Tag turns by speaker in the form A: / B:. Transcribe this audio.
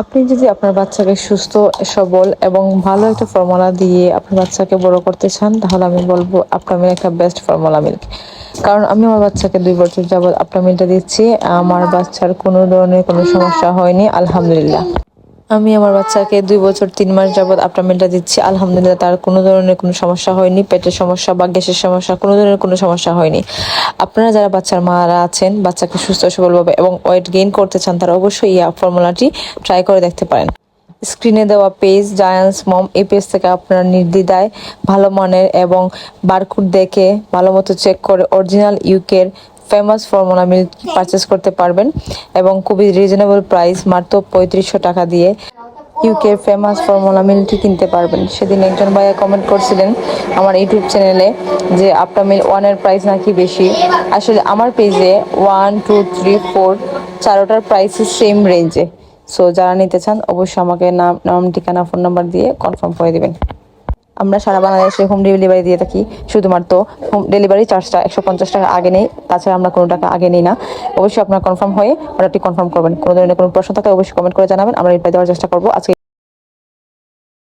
A: আপনি যদি আপনার বাচ্চাকে সুস্থ, সবল এবং ভালো একটা ফর্মুলা দিয়ে আপনার বাচ্চাকে বড় করতে চান, তাহলে আমি বলবো আপনার একটা বেস্ট ফর্মুলা মিল্ক। কারণ আমি আমার বাচ্চাকে 2 বছর যাবৎ আপনার মিল্কটা দিচ্ছি। আমার বাচ্চার কোনো ধরনের কোনো সমস্যা হয়নি, আলহামদুলিল্লাহ। আমি আমার বাচ্চাকে 2 বছর 3 মাস যাবৎ আপনার মিল্কটা দিচ্ছি, আলহামদুলিল্লাহ। তার কোনো ধরনের কোনো সমস্যা হয়নি, পেটের সমস্যা বা গ্যাসের সমস্যা, কোনো ধরনের কোনো সমস্যা হয়নি। আপনারা যারা বাচ্চার মারা আছেন, বাচ্চাকে সুস্থ সবলভাবে এবং ওয়েট গেইন করতে চান, তারা অবশ্যই এই ফর্মুলাটি ট্রাই করে দেখতে পারেন। স্ক্রিনে দেওয়া পেজ জায়ান্টস মম, এই পেজ থেকে আপনারা নির্দ্বিধায় ভালো মানের এবং বারকোড দেখে ভালো মতো চেক করে অরিজিনাল ইউকের ফেমাস ফর্মুলা মিল্ক পারচেস করতে পারবেন এবং খুবই রিজনেবল প্রাইস, মাত্র 3500 টাকা দিয়ে ইউকের ফেমাস ফর্মুলা মিল্কটি কিনতে পারবেন। সেদিন একজন ভাইয়া কমেন্ট করছিলেন আমার ইউটিউব চ্যানেলে যে আপনার মিল ওয়ানের প্রাইস নাকি বেশি। আসলে আমার পেজে 1, 2, 3, 4 চারোটার প্রাইস সেম রেঞ্জে। সো যারা নিতে চান অবশ্যই আমাকে নাম ঠিকানা ফোন নাম্বার দিয়ে কনফার্ম করে দিবেন। আমরা সারা বাংলাদেশে হোম ডেলিভারি দিয়ে থাকি। শুধুমাত্র হোম ডেলিভারি চার্জটা 150 টাকা আগে নেই, তাছাড়া আমরা কোনো টাকা আগে নিই না। অবশ্যই আপনার কনফার্ম হয়ে অর্ডারটি কনফার্ম করবেন। কোনো ধরনের কোনো প্রশ্ন থাকলে অবশ্যই কমেন্ট করে জানাবেন, আমরা রিপ্লাই দেওয়ার চেষ্টা করবো। আজকে